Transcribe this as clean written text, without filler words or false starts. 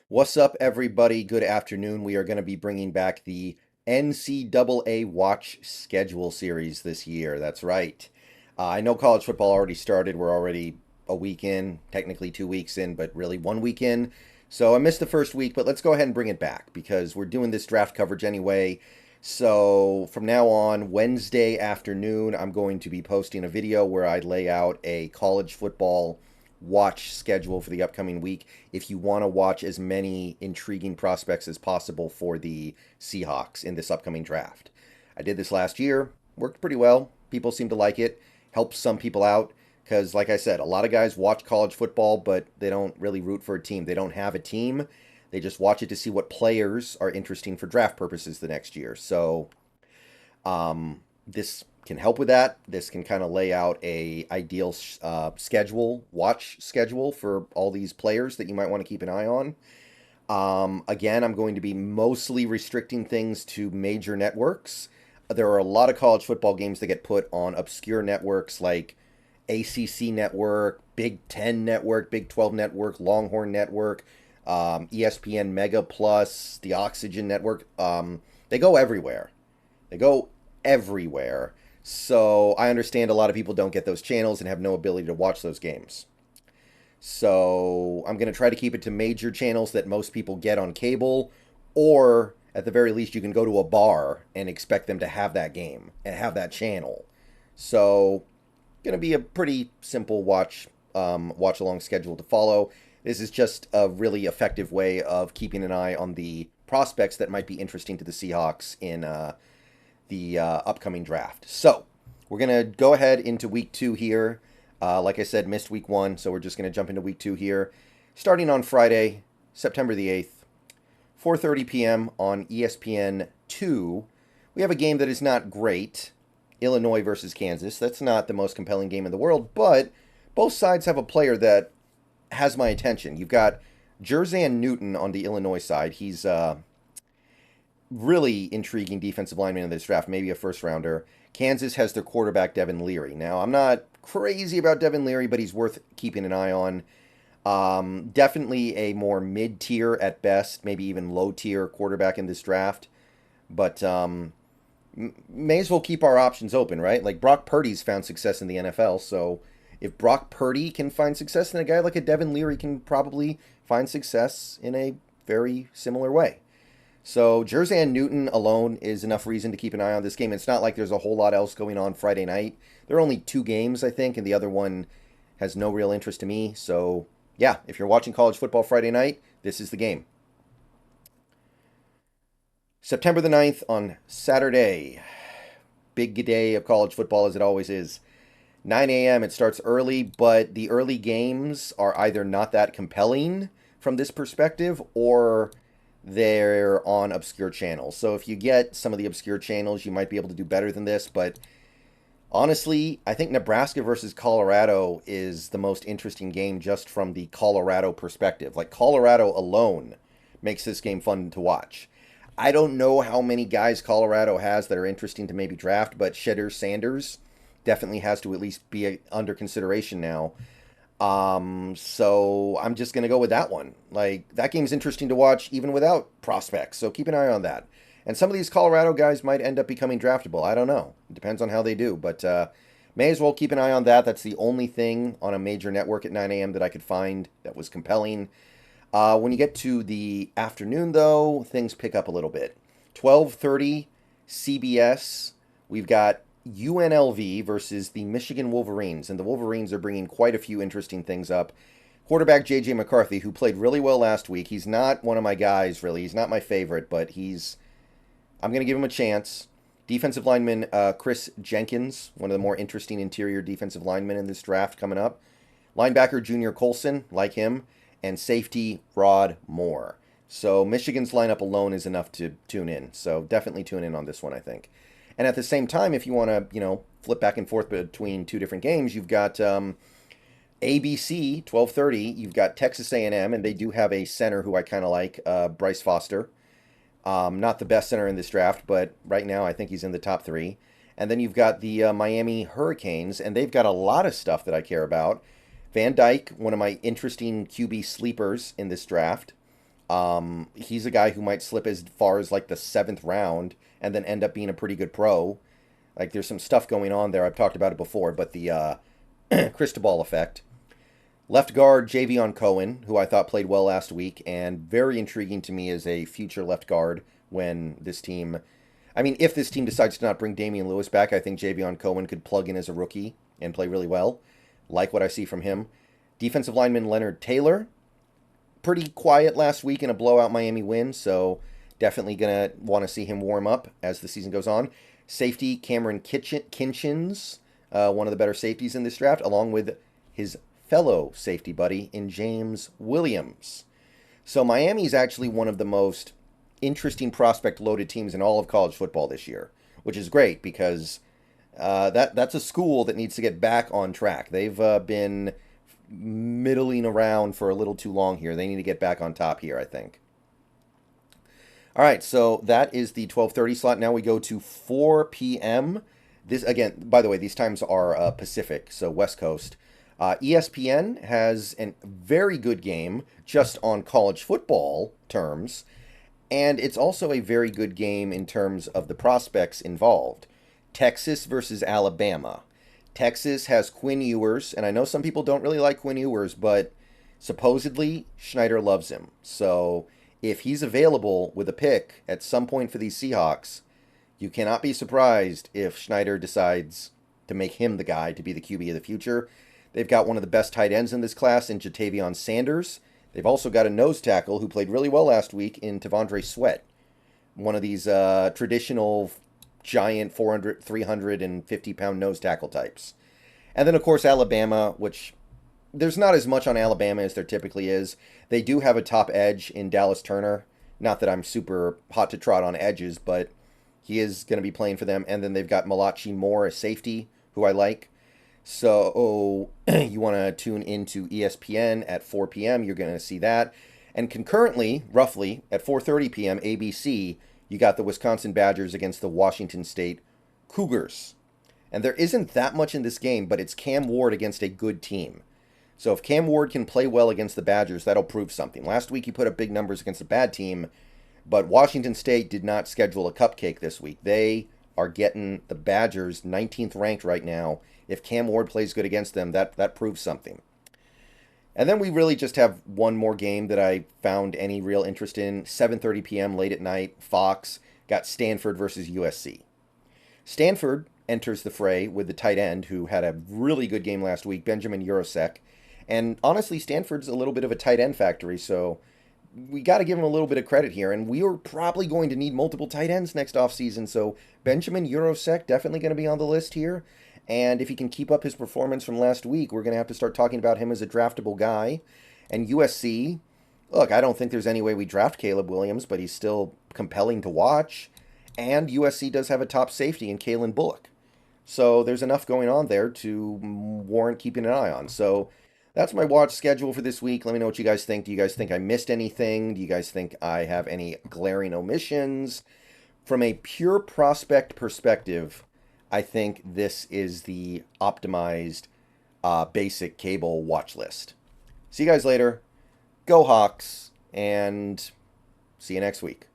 What's up, everybody? Good afternoon. We are going to be bringing back the NCAA Watch Schedule series this year. That's right. I know college football already started. We're already a week in, technically 2 weeks in, but really 1 week in. So I missed the first week, but let's go ahead and bring it back because we're doing this draft coverage anyway. So from now on, Wednesday afternoon, I'm going to be posting a video where I lay out a college football watch schedule for the upcoming week if you want to watch as many intriguing prospects as possible for the Seahawks in this upcoming draft. I did this last year, worked pretty well. People seem to like it, helps some people out because, like I said, a lot of guys watch college football, but they don't really root for a team. They don't have a team. They just watch it to see what players are interesting for draft purposes the next year. So, this can help with that. This can kind of lay out a ideal watch schedule for all these players that you might want to keep an eye on. Again, I'm going to be mostly restricting things to major networks. There are a lot of college football games that get put on obscure networks like ACC Network, Big Ten Network, Big 12 Network, Longhorn Network, ESPN Mega Plus, the Oxygen Network. They go everywhere. They go everywhere. So I understand a lot of people don't get those channels and have no ability to watch those games. So I'm going to try to keep it to major channels that most people get on cable, or at the very least, you can go to a bar and expect them to have that game and have that channel. So going to be a pretty simple watch along schedule to follow. This is just a really effective way of keeping an eye on the prospects that might be interesting to the Seahawks in the upcoming draft. So we're going to go ahead into week 2 here. Like I said, missed week 1, so we're just going to jump into week 2 here. Starting on Friday, September the 8th, 4:30 p.m. on ESPN 2. We have a game that is not great. Illinois versus Kansas. That's not the most compelling game in the world, but both sides have a player that has my attention. You've got Jerzan Newton on the Illinois side. He's really intriguing defensive lineman in this draft, maybe a first rounder. Kansas has their quarterback, Devin Leary. Now, I'm not crazy about Devin Leary, but he's worth keeping an eye on. Definitely a more mid-tier at best, maybe even low-tier quarterback in this draft. But may as well keep our options open, right? Like Brock Purdy's found success in the NFL, so if Brock Purdy can find success, then a guy like a Devin Leary can probably find success in a very similar way. So Jerzan Newton alone is enough reason to keep an eye on this game. It's not like there's a whole lot else going on Friday night. There are only 2 games, I think, and the other one has no real interest to me. So, yeah, if you're watching college football Friday night, this is the game. September the 9th on Saturday. Big day of college football as it always is. 9 a.m. It starts early, but the early games are either not that compelling from this perspective or they're on obscure channels. So if you get some of the obscure channels, you might be able to do better than this. But honestly, I think Nebraska versus Colorado is the most interesting game just from the Colorado perspective. Like Colorado alone makes this game fun to watch. I don't know how many guys Colorado has that are interesting to maybe draft, but Shedeur Sanders definitely has to at least be under consideration now. So I'm just going to go with that one. Like, that game's interesting to watch even without prospects, so keep an eye on that. And some of these Colorado guys might end up becoming draftable. I don't know. It depends on how they do, but may as well keep an eye on that. That's the only thing on a major network at 9 a.m. that I could find that was compelling. When you get to the afternoon, though, things pick up a little bit. 12:30 CBS. We've got UNLV versus the Michigan Wolverines, and the Wolverines are bringing quite a few interesting things up. Quarterback J.J. McCarthy, who played really well last week. He's not one of my guys, really. He's not my favorite, but I'm going to give him a chance. Defensive lineman Chris Jenkins, one of the more interesting interior defensive linemen in this draft coming up. Linebacker Junior Colson, like him, and safety Rod Moore. So Michigan's lineup alone is enough to tune in. So definitely tune in on this one, I think. And at the same time, if you want to, flip back and forth between 2 different games, you've got ABC 12:30. You've got Texas A&M, and they do have a center who I kind of like, Bryce Foster. Not the best center in this draft, but right now I think he's in the top 3. And then you've got the Miami Hurricanes, and they've got a lot of stuff that I care about. Van Dyke, one of my interesting QB sleepers in this draft. He's a guy who might slip as far as like the 7th round and then end up being a pretty good pro. Like there's some stuff going on there. I've talked about it before, but the Cristobal effect. Left guard Javion Cohen, who I thought played well last week, and very intriguing to me as a future left guard when this team. I mean, if this team decides to not bring Damian Lewis back, I think Javion Cohen could plug in as a rookie and play really well. Like what I see from him. Defensive lineman Leonard Taylor, pretty quiet last week in a blowout Miami win, so definitely going to want to see him warm up as the season goes on. Safety Cameron Kinchins, one of the better safeties in this draft, along with his fellow safety buddy in James Williams. So Miami is actually one of the most interesting prospect-loaded teams in all of college football this year, which is great because that's a school that needs to get back on track. They've been middling around for a little too long here. They need to get back on top here, I think. All right, so that is the 12:30 slot. Now we go to 4 p.m. This again, by the way, these times are Pacific, so West Coast. ESPN has a very good game just on college football terms, and it's also a very good game in terms of the prospects involved. Texas versus Alabama. Texas has Quinn Ewers, and I know some people don't really like Quinn Ewers, but supposedly Schneider loves him. So if he's available with a pick at some point for these Seahawks, you cannot be surprised if Schneider decides to make him the guy to be the QB of the future. They've got one of the best tight ends in this class in Jatavion Sanders. They've also got a nose tackle who played really well last week in Tavondre Sweat, one of these traditional giant 350-pound nose tackle types. And then, of course, Alabama, which there's not as much on Alabama as there typically is. They do have a top edge in Dallas Turner. Not that I'm super hot to trot on edges, but he is going to be playing for them. And then they've got Malachi Moore, a safety, who I like. So you want to tune into ESPN at 4 p.m. You're going to see that. And concurrently, roughly, at 4:30 p.m. ABC, you got the Wisconsin Badgers against the Washington State Cougars. And there isn't that much in this game, but it's Cam Ward against a good team. So if Cam Ward can play well against the Badgers, that'll prove something. Last week he put up big numbers against a bad team, but Washington State did not schedule a cupcake this week. They are getting the Badgers 19th ranked right now. If Cam Ward plays good against them, that proves something. And then we really just have one more game that I found any real interest in. 7:30 p.m. late at night, Fox got Stanford versus USC. Stanford enters the fray with the tight end who had a really good game last week, Benjamin Urosek. And honestly, Stanford's a little bit of a tight end factory, so we got to give him a little bit of credit here. And we are probably going to need multiple tight ends next offseason, so Benjamin Urosek definitely going to be on the list here. And if he can keep up his performance from last week, we're going to have to start talking about him as a draftable guy. And USC, look, I don't think there's any way we draft Caleb Williams, but he's still compelling to watch. And USC does have a top safety in Kalen Bullock. So there's enough going on there to warrant keeping an eye on. So that's my watch schedule for this week. Let me know what you guys think. Do you guys think I missed anything? Do you guys think I have any glaring omissions? From a pure prospect perspective, I think this is the optimized basic cable watch list. See you guys later. Go Hawks, and see you next week.